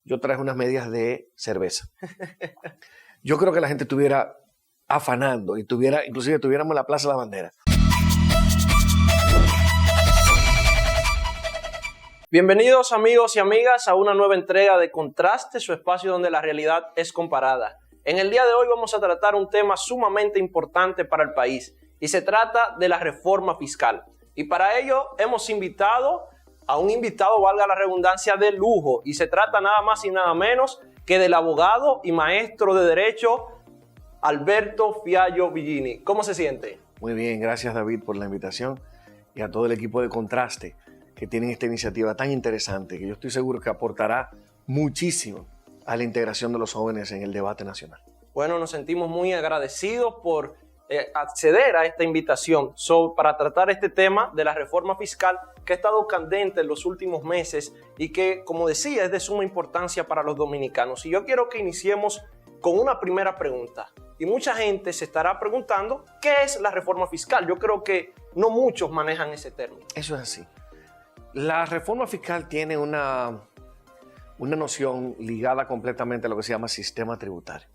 yo traje unas medias de cerveza. Yo creo que la gente estuviera afanando y inclusive tuviéramos la Plaza de la Bandera. Bienvenidos amigos y amigas a una nueva entrega de Contraste, su espacio donde la realidad es comparada. En el día de hoy vamos a tratar un tema sumamente importante para el país y se trata de la reforma fiscal. Y para ello hemos invitado a un invitado, valga la redundancia, de lujo, y se trata nada más y nada menos que del abogado y maestro de Derecho Alberto Fiallo Villini. ¿Cómo se siente? Muy bien, gracias David por la invitación y a todo el equipo de Contraste que tienen esta iniciativa tan interesante que yo estoy seguro que aportará muchísimo a la integración de los jóvenes en el debate nacional. Bueno, nos sentimos muy agradecidos por acceder a esta invitación para tratar este tema de la reforma fiscal que ha estado candente en los últimos meses y que, como decía, es de suma importancia para los dominicanos. Y yo quiero que iniciemos con una primera pregunta. Y mucha gente se estará preguntando, ¿qué es la reforma fiscal? Yo creo que no muchos manejan ese término. Eso es así. La reforma fiscal tiene una noción ligada completamente a lo que se llama sistema tributario.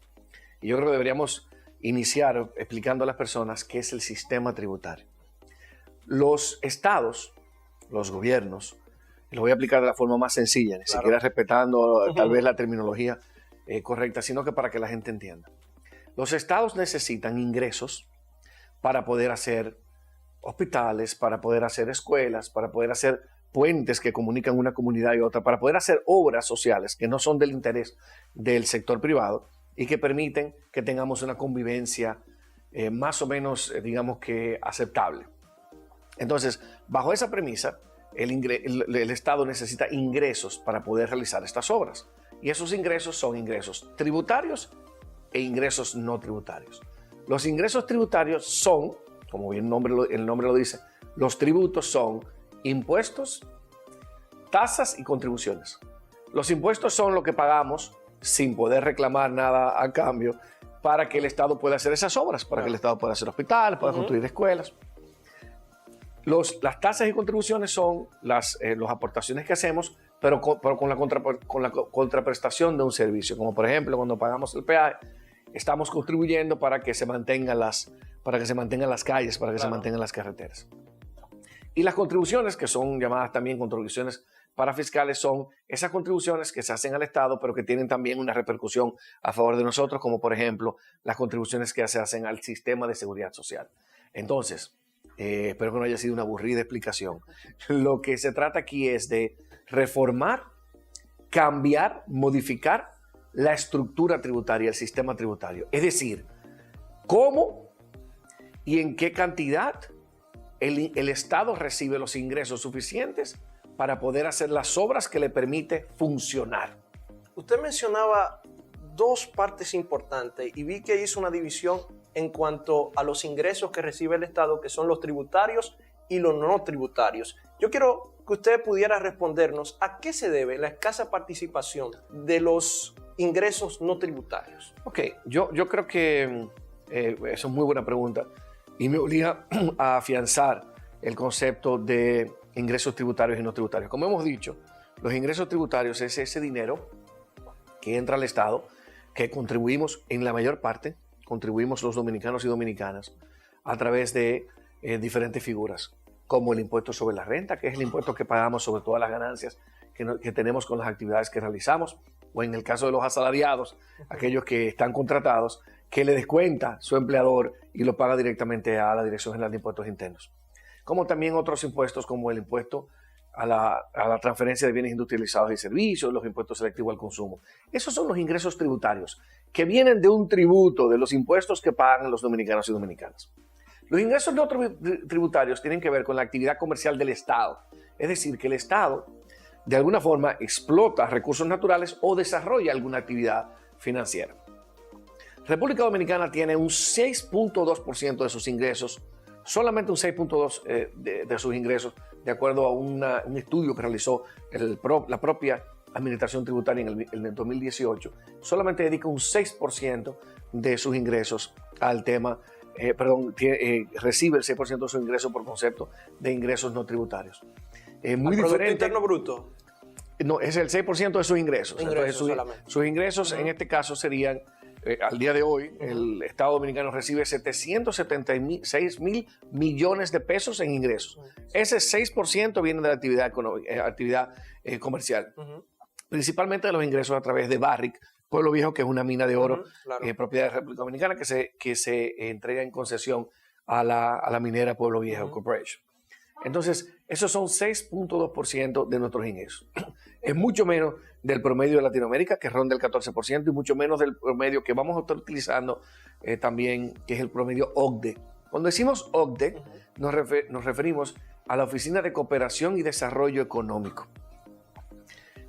Y yo creo que deberíamos iniciar explicando a las personas qué es el sistema tributario. Los estados, los gobiernos, lo voy a aplicar de la forma más sencilla, ni siquiera respetando tal vez la terminología correcta, sino que para que la gente entienda. Los estados necesitan ingresos para poder hacer hospitales, para poder hacer escuelas, para poder hacer puentes que comunican una comunidad y otra, para poder hacer obras sociales que no son del interés del sector privado y que permiten que tengamos una convivencia más o menos, digamos que aceptable. Entonces, bajo esa premisa, el Estado necesita ingresos para poder realizar estas obras. Y esos ingresos son ingresos tributarios e ingresos no tributarios. Los ingresos tributarios son, como bien el nombre lo dice, los tributos son impuestos, tasas y contribuciones. Los impuestos son lo que pagamos sin poder reclamar nada a cambio para que el Estado pueda hacer esas obras, para que el Estado pueda hacer hospitales, pueda construir escuelas. Las tasas y contribuciones son las aportaciones que hacemos, pero con la contraprestación de un servicio. Como por ejemplo, cuando pagamos el peaje, estamos contribuyendo para que se mantengan las calles, para que se mantengan las carreteras. Y las contribuciones, que son llamadas también contribuciones parafiscales, son esas contribuciones que se hacen al Estado, pero que tienen también una repercusión a favor de nosotros, como por ejemplo las contribuciones que se hacen al sistema de seguridad social. Entonces, espero que no haya sido una aburrida explicación. Lo que se trata aquí es de reformar, cambiar, modificar la estructura tributaria, el sistema tributario. Es decir, cómo y en qué cantidad el Estado recibe los ingresos suficientes para poder hacer las obras que le permite funcionar. Usted mencionaba dos partes importantes y vi que hizo una división en cuanto a los ingresos que recibe el Estado, que son los tributarios y los no tributarios. Yo quiero que usted pudiera respondernos a qué se debe la escasa participación de los ingresos no tributarios. Ok, yo creo que eso es muy buena pregunta. Y me obliga a afianzar el concepto de ingresos tributarios y no tributarios. Como hemos dicho, los ingresos tributarios es ese dinero que entra al Estado, que contribuimos en la mayor parte, contribuimos los dominicanos y dominicanas a través de diferentes figuras, como el impuesto sobre la renta, que es el impuesto que pagamos sobre todas las ganancias que tenemos con las actividades que realizamos, o en el caso de los asalariados, aquellos que están contratados, que le descuenta su empleador y lo paga directamente a la Dirección General de Impuestos Internos. Como también otros impuestos como el impuesto a la transferencia de bienes industrializados y servicios, los impuestos selectivos al consumo. Esos son los ingresos tributarios que vienen de un tributo, de los impuestos que pagan los dominicanos y dominicanas. Los ingresos no tributarios tienen que ver con la actividad comercial del Estado. Es decir, que el Estado de alguna forma explota recursos naturales o desarrolla alguna actividad financiera. República Dominicana tiene un 6.2% de sus ingresos, solamente un 6.2% de sus ingresos, de acuerdo a un estudio que realizó la propia Administración Tributaria en el 2018, solamente dedica un 6% de sus ingresos al tema, recibe el 6% de sus ingresos por concepto de ingresos no tributarios. Muy diferente. ¿Producto Interno Bruto? No, es el 6% de sus ingresos. Ingresos Entonces, solamente. sus ingresos en este caso serían, al día de hoy, el Estado Dominicano recibe 776 mil millones de pesos en ingresos. Ese 6% viene de la actividad comercial, principalmente de los ingresos a través de Barrick, Pueblo Viejo, que es una mina de oro, claro. propiedad de la República Dominicana, que se entrega en concesión a la minera Pueblo Viejo Corporation. Entonces, esos son 6.2% de nuestros ingresos. Es mucho menos del promedio de Latinoamérica, que ronda el 14%, y mucho menos del promedio que vamos a estar utilizando también, que es el promedio OCDE. Cuando decimos OCDE, nos referimos a la Oficina de Cooperación y Desarrollo Económico.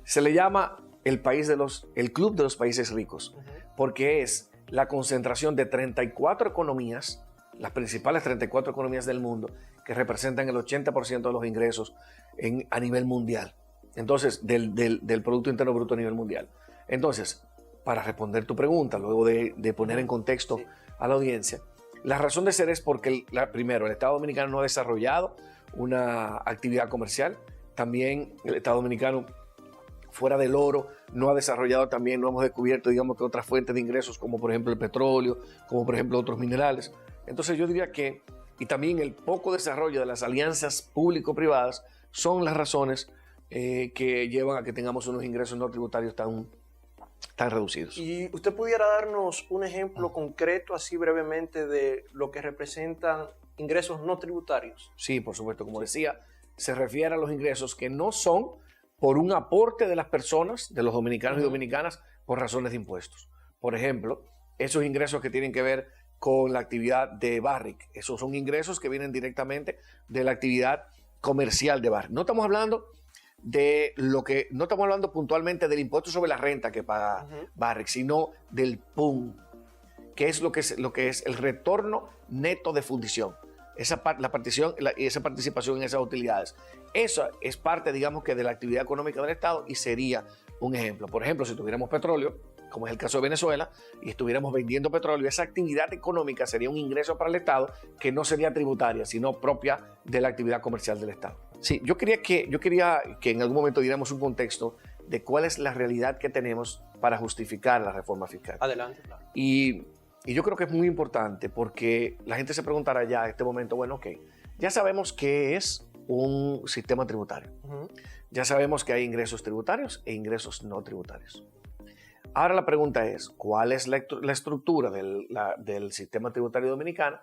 Se le llama el Club de los Países Ricos, porque es la concentración de 34 economías, las principales 34 economías del mundo, que representan el 80% de los ingresos a nivel mundial. Entonces, del Producto Interno Bruto a nivel mundial. Entonces, para responder tu pregunta, luego de poner en contexto a la audiencia, la razón de ser es porque, primero, el Estado Dominicano no ha desarrollado una actividad comercial. También el Estado Dominicano, fuera del oro, no ha desarrollado también, no hemos descubierto, digamos, que otras fuentes de ingresos, como por ejemplo el petróleo, como por ejemplo otros minerales. Entonces yo diría que, y también el poco desarrollo de las alianzas público-privadas son las razones que llevan a que tengamos unos ingresos no tributarios tan reducidos. ¿Y usted pudiera darnos un ejemplo concreto, así brevemente, de lo que representan ingresos no tributarios? Sí, por supuesto. Como decía, se refiere a los ingresos que no son por un aporte de las personas, de los dominicanos y dominicanas, por razones de impuestos. Por ejemplo, esos ingresos que tienen que ver con la actividad de Barrick. Esos son ingresos que vienen directamente de la actividad comercial de Barrick. No estamos hablando puntualmente del impuesto sobre la renta que paga Barrick, sino del PUN, que es lo que es el retorno neto de fundición. Esa participación en esas utilidades. Eso es parte, digamos, que de la actividad económica del Estado y sería un ejemplo. Por ejemplo, si tuviéramos petróleo, como es el caso de Venezuela, y estuviéramos vendiendo petróleo, esa actividad económica sería un ingreso para el Estado que no sería tributaria, sino propia de la actividad comercial del Estado. Sí, yo quería que en algún momento diéramos un contexto de cuál es la realidad que tenemos para justificar la reforma fiscal. Adelante, claro. Y yo creo que es muy importante porque la gente se preguntará ya en este momento, bueno, ok, ya sabemos qué es un sistema tributario. Ya sabemos que hay ingresos tributarios e ingresos no tributarios. Ahora la pregunta es, ¿cuál es la estructura del sistema tributario dominicano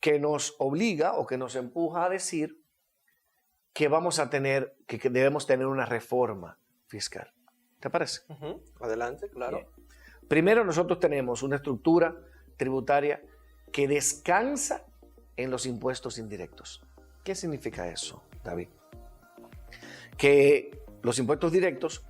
que nos obliga o que nos empuja a decir que que debemos tener una reforma fiscal? ¿Te parece? Adelante, claro. Bien. Primero, nosotros tenemos una estructura tributaria que descansa en los impuestos indirectos. ¿Qué significa eso, David? Que los impuestos directos,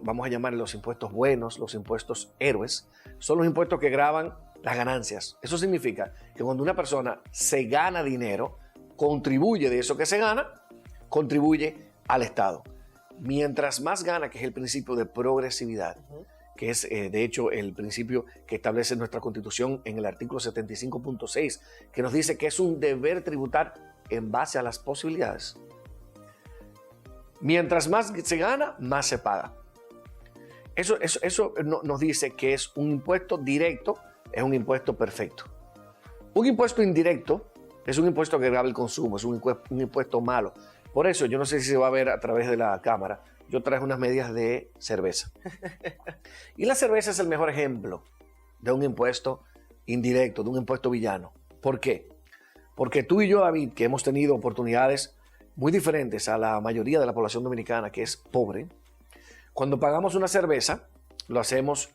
vamos a llamar los impuestos buenos, los impuestos héroes, son los impuestos que gravan las ganancias. Eso significa que cuando una persona se gana dinero, contribuye de eso que se gana, contribuye al Estado. Mientras más gana, que es el principio de progresividad, que es de hecho el principio que establece nuestra Constitución en el artículo 75.6, que nos dice que es un deber tributar en base a las posibilidades. Mientras más se gana, más se paga. Eso nos dice que es un impuesto directo, es un impuesto perfecto. Un impuesto indirecto es un impuesto que grava el consumo, es un impuesto malo. Por eso, yo no sé si se va a ver a través de la cámara, yo traje unas medias de cerveza. Y la cerveza es el mejor ejemplo de un impuesto indirecto, de un impuesto villano. ¿Por qué? Porque tú y yo, David, que hemos tenido oportunidades muy diferentes a la mayoría de la población dominicana, que es pobre, cuando pagamos una cerveza, lo hacemos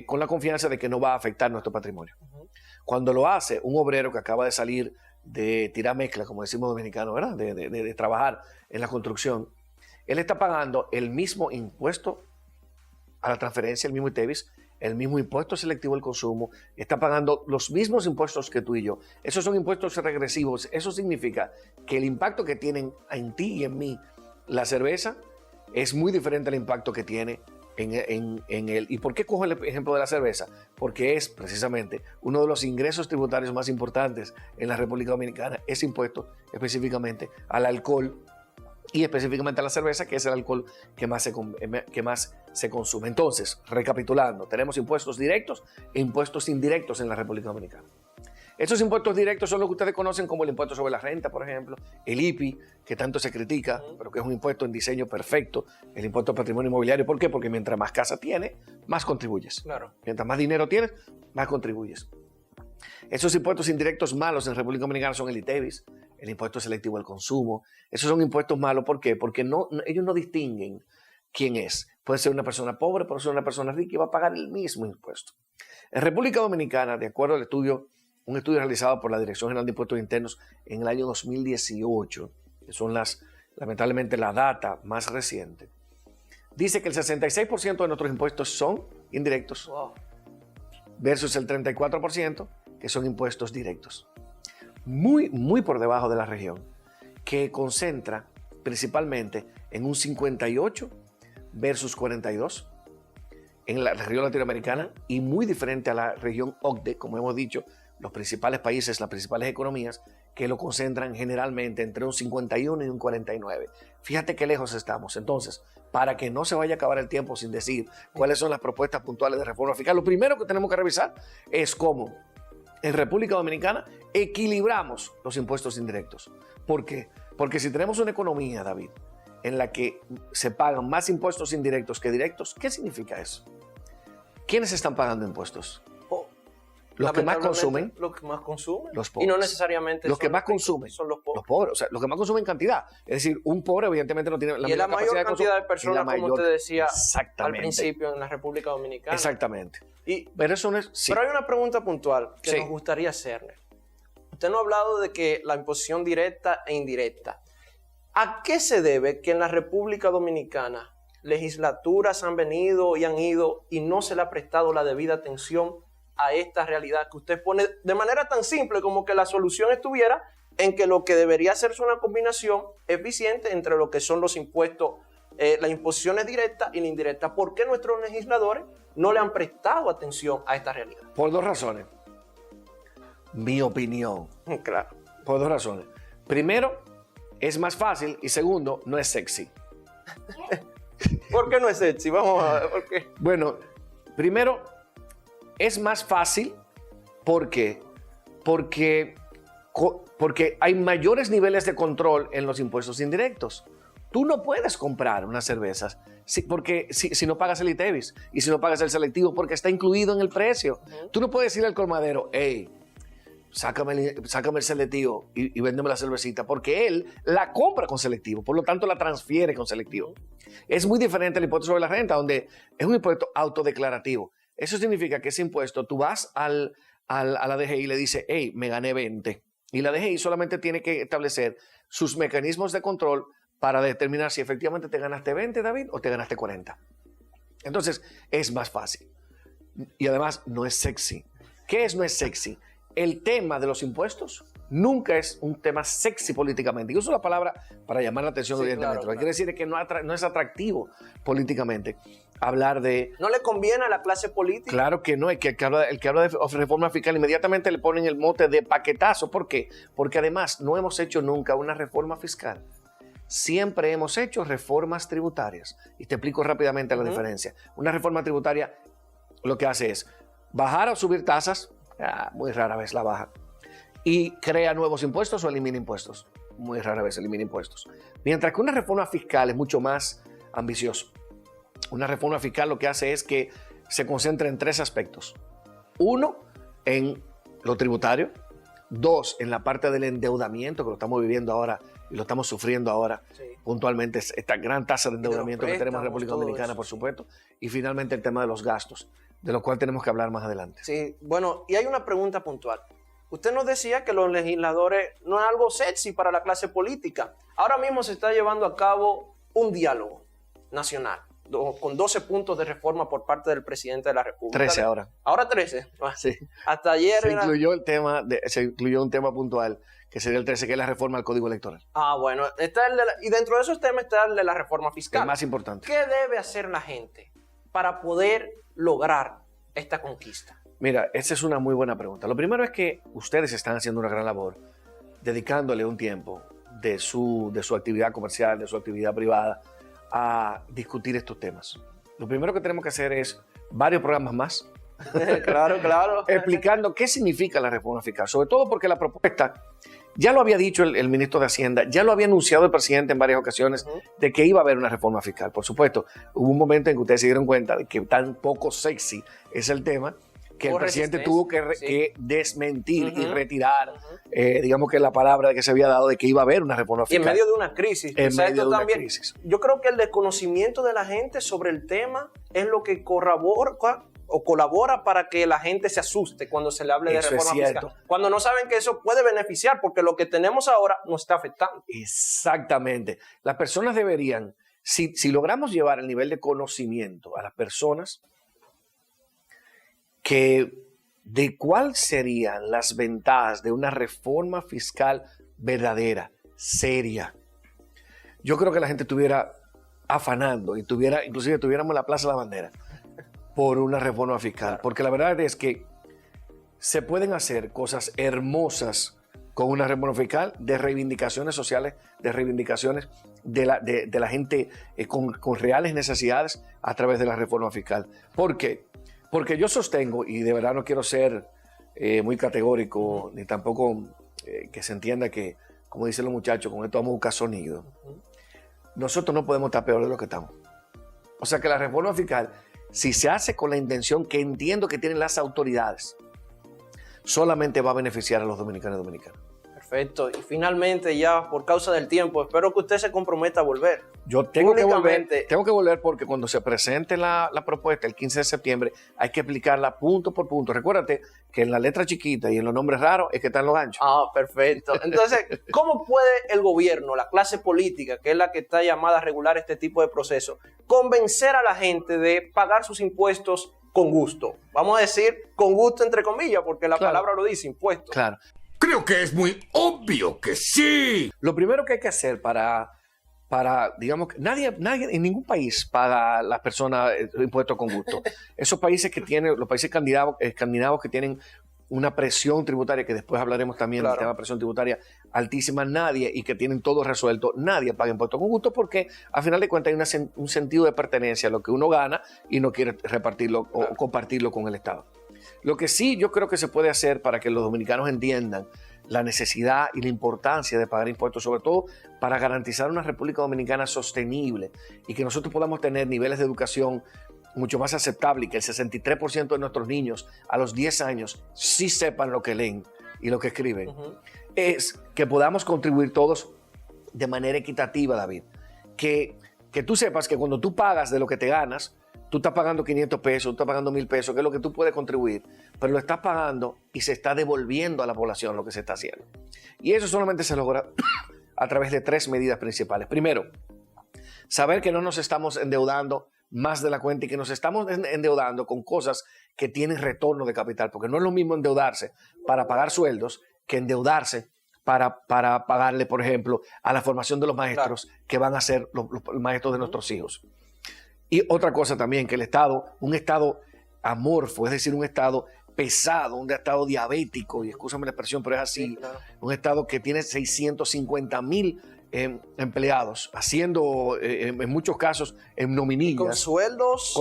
con la confianza de que no va a afectar nuestro patrimonio. Cuando lo hace un obrero que acaba de salir de tirar mezcla, como decimos dominicanos, ¿verdad? De trabajar en la construcción, él está pagando el mismo impuesto a la transferencia, el mismo ITEVIS, el mismo impuesto selectivo al consumo, está pagando los mismos impuestos que tú y yo. Esos son impuestos regresivos. Eso significa que el impacto que tienen en ti y en mí la cerveza es muy diferente al impacto que tiene en él. ¿Y por qué cojo el ejemplo de la cerveza? Porque es precisamente uno de los ingresos tributarios más importantes en la República Dominicana, ese impuesto específicamente al alcohol y específicamente la cerveza, que es el alcohol que más se consume. Entonces, recapitulando, tenemos impuestos directos e impuestos indirectos en la República Dominicana. Estos impuestos directos son los que ustedes conocen como el impuesto sobre la renta, por ejemplo, el IPI, que tanto se critica, pero que es un impuesto en diseño perfecto, el impuesto al patrimonio inmobiliario. ¿Por qué? Porque mientras más casa tienes, más contribuyes. Claro. Mientras más dinero tienes, más contribuyes. Esos impuestos indirectos malos en República Dominicana son el ITEVIS, el impuesto selectivo al consumo. Esos son impuestos malos. ¿Por qué? Porque ellos no distinguen quién es. Puede ser una persona pobre, puede ser una persona rica y va a pagar el mismo impuesto. En República Dominicana, de acuerdo al un estudio realizado por la Dirección General de Impuestos Internos en el año 2018, que son lamentablemente la data más reciente, dice que el 66% de nuestros impuestos son indirectos, versus el 34% que son impuestos directos. Muy, muy por debajo de la región, que concentra principalmente en un 58 versus 42 en la región latinoamericana, y muy diferente a la región OCDE, como hemos dicho, los principales países, las principales economías, que lo concentran generalmente entre un 51 y un 49. Fíjate qué lejos estamos. Entonces, para que no se vaya a acabar el tiempo sin decir cuáles son las propuestas puntuales de reforma fiscal, lo primero que tenemos que revisar es cómo en República Dominicana equilibramos los impuestos indirectos. ¿Por qué? Porque si tenemos una economía, David, en la que se pagan más impuestos indirectos que directos, ¿qué significa eso? ¿Quiénes están pagando impuestos? Los que más consumen. Los que más consumen. Los pobres. Y no necesariamente los que más consumen son los pobres. Los pobres, o sea, los que más consumen en cantidad. Es decir, un pobre evidentemente no tiene la misma capacidad mayor cantidad de personas, como usted decía al Exactamente. principio, en la República Dominicana. Exactamente. Pero eso no es, sí. Pero hay una pregunta puntual que nos gustaría hacerle. Usted no ha hablado de que la imposición directa e indirecta. ¿A qué se debe que en la República Dominicana legislaturas han venido y han ido y no se le ha prestado la debida atención a esta realidad que usted pone de manera tan simple como que la solución estuviera en que lo que debería hacerse una combinación eficiente entre lo que son los impuestos, las imposiciones directas y la indirecta? ¿Por qué nuestros legisladores no le han prestado atención a esta realidad? Por dos razones. Mi opinión. Claro. Por dos razones. Primero, es más fácil, y segundo, no es sexy. ¿Por qué no es sexy? Vamos a ver por qué. Bueno, primero, es más fácil porque hay mayores niveles de control en los impuestos indirectos. Tú no puedes comprar unas cervezas si no pagas el ITEVIS y si no pagas el selectivo, porque está incluido en el precio. Tú no puedes decirle al colmadero, hey, sácame el selectivo y véndeme la cervecita, porque él la compra con selectivo, por lo tanto la transfiere con selectivo. Es muy diferente al impuesto sobre la renta, donde es un impuesto autodeclarativo. Eso significa que ese impuesto, tú vas a la DGI y le dices, hey, me gané 20. Y la DGI solamente tiene que establecer sus mecanismos de control para determinar si efectivamente te ganaste 20, David, o te ganaste 40. Entonces, es más fácil. Y además, no es sexy. ¿Qué no es sexy? El tema de los impuestos nunca es un tema sexy políticamente. Y uso la palabra para llamar la atención, evidentemente. Lo que quiere decir es que no es atractivo políticamente hablar de... ¿No le conviene a la clase política? Claro que no. El que habla de reforma fiscal inmediatamente le ponen el mote de paquetazo. ¿Por qué? Porque además no hemos hecho nunca una reforma fiscal. Siempre hemos hecho reformas tributarias. Y te explico rápidamente la diferencia. Una reforma tributaria lo que hace es bajar o subir tasas. Muy rara vez la baja. Y crea nuevos impuestos o elimina impuestos. Muy rara vez elimina impuestos. Mientras que una reforma fiscal es mucho más ambicioso. Una reforma fiscal lo que hace es que se concentra en tres aspectos. Uno, en lo tributario. Dos, en la parte del endeudamiento, que lo estamos viviendo ahora y lo estamos sufriendo ahora puntualmente, esta gran tasa de endeudamiento que tenemos en República Dominicana, por supuesto. Y finalmente el tema de los gastos, de lo cual tenemos que hablar más adelante. Sí, bueno, y hay una pregunta puntual. Usted nos decía que los legisladores no es algo sexy para la clase política. Ahora mismo se está llevando a cabo un diálogo nacional con 12 puntos de reforma por parte del presidente de la República. 13 ahora. Ahora 13. Sí. Hasta ayer se incluyó un tema puntual, que sería el 13, que es la reforma al Código Electoral. Bueno, y dentro de esos temas está el de la reforma fiscal. El más importante. ¿Qué debe hacer la gente para poder lograr esta conquista? Mira, esa es una muy buena pregunta. Lo primero es que ustedes están haciendo una gran labor, dedicándole un tiempo de su actividad comercial, de su actividad privada, a discutir estos temas. Lo primero que tenemos que hacer es varios programas más. Claro. Explicando qué significa la reforma fiscal. Sobre todo porque la propuesta, ya lo había dicho el ministro de Hacienda, ya lo había anunciado el presidente en varias ocasiones, de que iba a haber una reforma fiscal. Por supuesto, hubo un momento en que ustedes se dieron cuenta de que tan poco sexy es el tema, que el presidente tuvo que desmentir y retirar, digamos que la palabra que se había dado de que iba a haber una reforma fiscal. Y en medio de una crisis. En medio de una crisis. Yo creo que el desconocimiento de la gente sobre el tema es lo que corrobora o colabora para que la gente se asuste cuando se le hable de reforma fiscal. Cuando no saben que eso puede beneficiar, porque lo que tenemos ahora nos está afectando. Exactamente. Las personas deberían, si logramos llevar el nivel de conocimiento a las personas, que de cuál serían las ventajas de una reforma fiscal verdadera, seria. Yo creo que la gente estuviera afanando y inclusive tuviéramos la Plaza de la Bandera por una reforma fiscal, porque la verdad es que se pueden hacer cosas hermosas con una reforma fiscal, de reivindicaciones sociales, de reivindicaciones de la gente con reales necesidades a través de la reforma fiscal. ¿Por qué? Porque yo sostengo, y de verdad no quiero ser muy categórico, ni tampoco que se entienda que, como dicen los muchachos, con esto vamos a buscar sonido. Nosotros no podemos estar peor de lo que estamos. O sea que la reforma fiscal, si se hace con la intención que entiendo que tienen las autoridades, solamente va a beneficiar a los dominicanos y dominicanas. Perfecto. Y finalmente, ya por causa del tiempo, espero que usted se comprometa a volver. Yo tengo que volver porque cuando se presente la propuesta el 15 de septiembre hay que explicarla punto por punto. Recuérdate que en la letra chiquita y en los nombres raros es que están los ganchos. Perfecto. Entonces, ¿cómo puede el gobierno, la clase política, que es la que está llamada a regular este tipo de procesos, convencer a la gente de pagar sus impuestos con gusto? Vamos a decir con gusto entre comillas, porque la palabra lo dice, impuestos. Claro. Creo que es muy obvio que sí. Lo primero que hay que hacer para digamos, nadie en ningún país paga a las personas impuestos con gusto. Esos países que tienen, los países escandinavos que tienen una presión tributaria, que después hablaremos también del tema de presión tributaria altísima, y que tienen todo resuelto, nadie paga impuestos con gusto porque al final de cuentas hay un sentido de pertenencia a lo que uno gana y no quiere repartirlo o compartirlo con el Estado. Lo que sí yo creo que se puede hacer para que los dominicanos entiendan la necesidad y la importancia de pagar impuestos, sobre todo para garantizar una República Dominicana sostenible y que nosotros podamos tener niveles de educación mucho más aceptables y que el 63% de nuestros niños a los 10 años sí sepan lo que leen y lo que escriben, es que podamos contribuir todos de manera equitativa, David. Que tú sepas que cuando tú pagas de lo que te ganas, tú estás pagando 500 pesos, tú estás pagando 1,000 pesos, que es lo que tú puedes contribuir, pero lo estás pagando y se está devolviendo a la población lo que se está haciendo. Y eso solamente se logra a través de 3 medidas principales. Primero, saber que no nos estamos endeudando más de la cuenta y que nos estamos endeudando con cosas que tienen retorno de capital, porque no es lo mismo endeudarse para pagar sueldos que endeudarse para pagarle, por ejemplo, a la formación de los maestros que van a ser los maestros de nuestros hijos. Y otra cosa también, que el Estado, un Estado amorfo, es decir, un Estado pesado, un Estado diabético, y escúchame la expresión, pero es así, un Estado que tiene 650,000 empleados, haciendo en muchos casos en nominillas. Con sueldos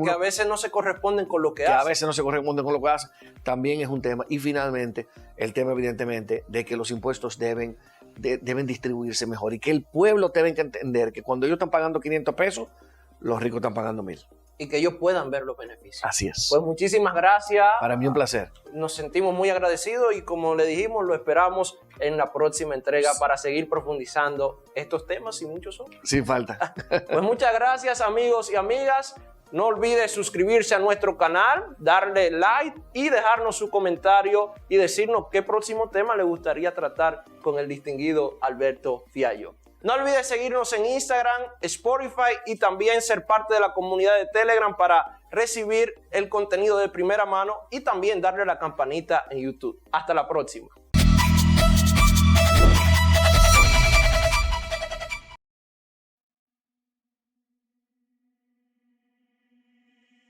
que a veces no se corresponden con lo que hacen. A veces no se corresponden con lo que hacen, también es un tema. Y finalmente, el tema evidentemente de que los impuestos deben distribuirse mejor y que el pueblo debe entender que cuando ellos están pagando 500 pesos, los ricos están pagando 1,000. Y que ellos puedan ver los beneficios. Así es. Pues muchísimas gracias. Para mí un placer. Nos sentimos muy agradecidos y como le dijimos, lo esperamos en la próxima entrega para seguir profundizando estos temas y muchos otros. Sin falta. Pues muchas gracias, amigos y amigas. No olvide suscribirse a nuestro canal, darle like y dejarnos su comentario y decirnos qué próximo tema le gustaría tratar con el distinguido Alberto Fiallo. No olvides seguirnos en Instagram, Spotify y también ser parte de la comunidad de Telegram para recibir el contenido de primera mano y también darle a la campanita en YouTube. Hasta la próxima.